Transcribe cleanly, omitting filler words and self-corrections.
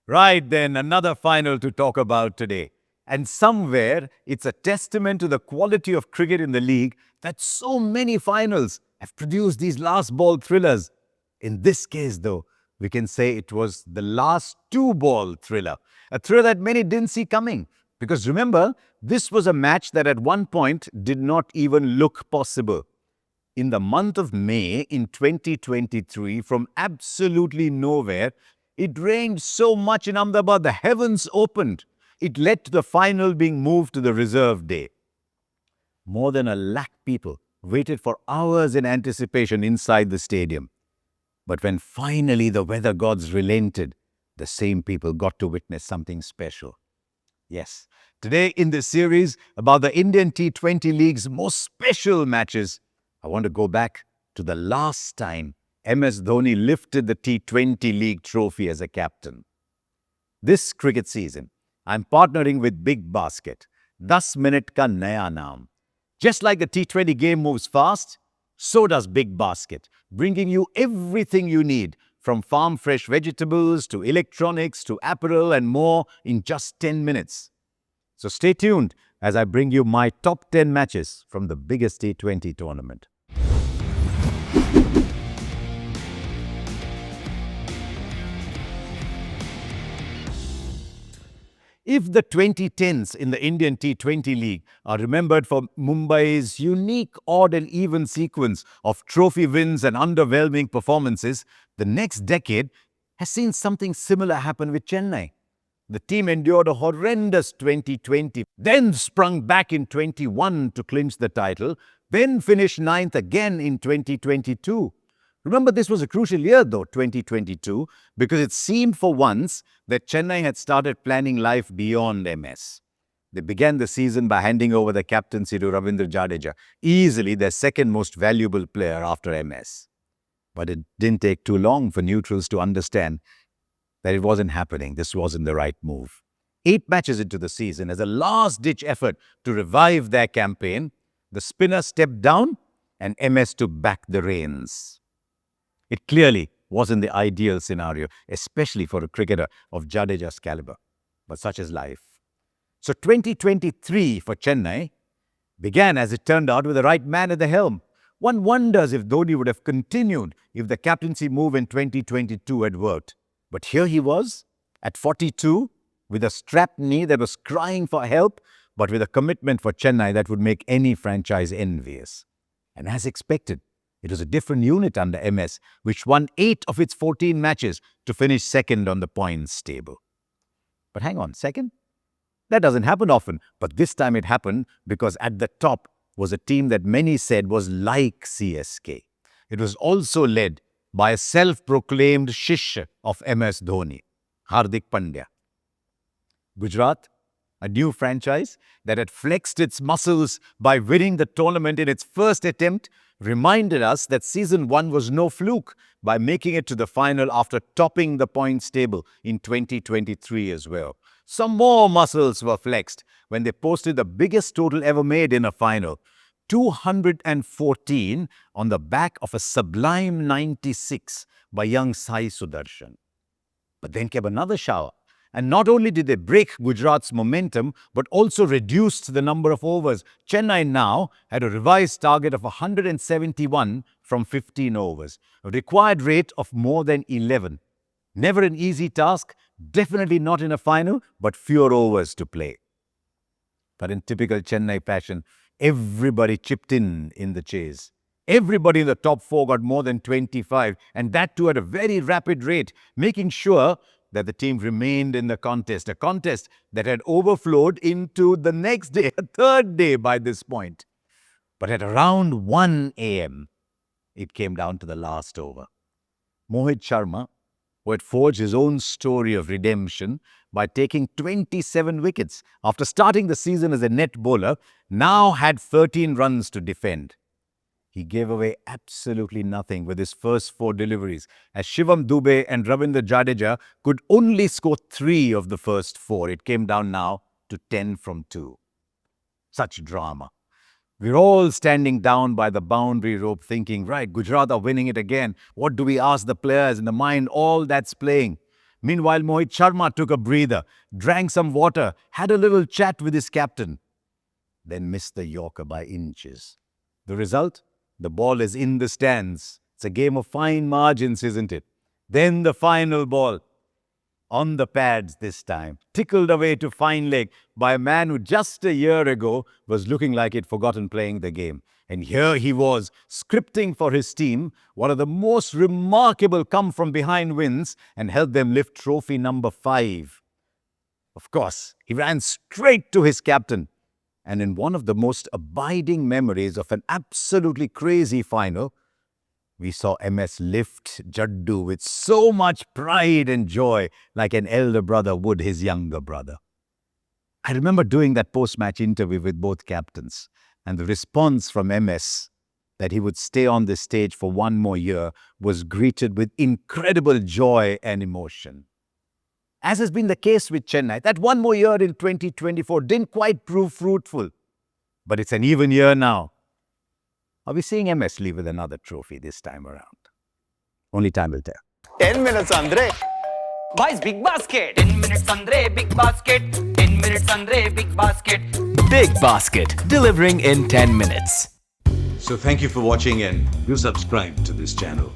Right then, another final to talk about today. And somewhere, it's a testament to the quality of cricket in the league that so many finals have produced these last ball thrillers. In this case, though, we can say it was the last two ball thriller, a thriller that many didn't see coming. Because remember, this was a match that at one point did not even look possible. In the month of May in 2023, from absolutely nowhere, it rained so much in Ahmedabad, the heavens opened. It led to the final being moved to the reserve day. More than a lakh people waited for hours in anticipation inside the stadium. But when finally the weather gods relented, the same people got to witness something special. Yes, today in this series about the Indian T20 League's most special matches, I want to go back to the last time MS Dhoni lifted the T20 League trophy as a captain. This cricket season, I'm partnering with Big Basket, 10 minute ka naya naam. Just like the T20 game moves fast, so does Big Basket, bringing you everything you need from farm fresh vegetables to electronics to apparel and more in just 10 minutes. So stay tuned as I bring you my top 10 matches from the biggest T20 tournament. If the 2010s in the Indian T20 League are remembered for Mumbai's unique odd and even sequence of trophy wins and underwhelming performances, the next decade has seen something similar happen with Chennai. The team endured a horrendous 2020, then sprung back in 21 to clinch the title, then finished ninth again in 2022. Remember, this was a crucial year, though, 2022, because it seemed for once that Chennai had started planning life beyond MS. They began the season by handing over the captaincy to Ravindra Jadeja, easily their second most valuable player after MS. But it didn't take too long for neutrals to understand that it wasn't happening. This wasn't the right move. 8 matches into the season, as a last-ditch effort to revive their campaign, the spinner stepped down and MS took back the reins. It clearly wasn't the ideal scenario, especially for a cricketer of Jadeja's caliber. But such is life. So 2023 for Chennai began, as it turned out, with the right man at the helm. One wonders if Dhoni would have continued if the captaincy move in 2022 had worked. But here he was, at 42, with a strapped knee that was crying for help, but with a commitment for Chennai that would make any franchise envious. And as expected, it was a different unit under MS, which won 8 of its 14 matches to finish second on the points table. But hang on, second? That doesn't happen often, but this time it happened because at the top was a team that many said was like CSK. It was also led by a self-proclaimed Shishya of MS Dhoni, Hardik Pandya. Gujarat, a new franchise that had flexed its muscles by winning the tournament in its first attempt, reminded us that Season 1 was no fluke by making it to the final after topping the points table in 2023 as well. Some more muscles were flexed when they posted the biggest total ever made in a final, 214 on the back of a sublime 96 by young Sai Sudarshan. But then came another shower. And not only did they break Gujarat's momentum, but also reduced the number of overs. Chennai now had a revised target of 171 from 15 overs, a required rate of more than 11. Never an easy task, definitely not in a final, but fewer overs to play. But in typical Chennai fashion, everybody chipped in the chase. Everybody in the top 4 got more than 25, and that too at a very rapid rate, making sure that the team remained in the contest, a contest that had overflowed into the next day, a third day by this point. But at around 1 a.m., it came down to the last over. Mohit Sharma, who had forged his own story of redemption by taking 27 wickets after starting the season as a net bowler, now had 13 runs to defend. He gave away absolutely nothing with his first 4 deliveries, as Shivam Dube and Ravindra Jadeja could only score 3 of the first 4. It came down now to 10 from 2. Such drama. We're all standing down by the boundary rope thinking, right, Gujarat are winning it again. What do we ask the players in the mind? All that's playing. Meanwhile, Mohit Sharma took a breather, drank some water, had a little chat with his captain, then missed the Yorker by inches. The result? The ball is in the stands. It's a game of fine margins, isn't it? Then the final ball. On the pads this time, tickled away to fine leg by a man who just a year ago was looking like he'd forgotten playing the game. And here he was, scripting for his team one of the most remarkable come-from-behind wins and helped them lift trophy number 5. Of course, he ran straight to his captain. And in one of the most abiding memories of an absolutely crazy final, we saw MS lift Jaddu with so much pride and joy, like an elder brother would his younger brother. I remember doing that post-match interview with both captains, and the response from MS that he would stay on this stage for one more year was greeted with incredible joy and emotion. As has been the case with Chennai, that one more year in 2024 didn't quite prove fruitful. But it's an even year now. Are we seeing MS leave with another trophy this time around? Only time will tell. 10 minutes, Andre. Boys, big basket. 10 minutes, Andre, big basket. 10 minutes, Andre, big basket. Big Basket, delivering in 10 minutes. So thank you for watching and do subscribe to this channel.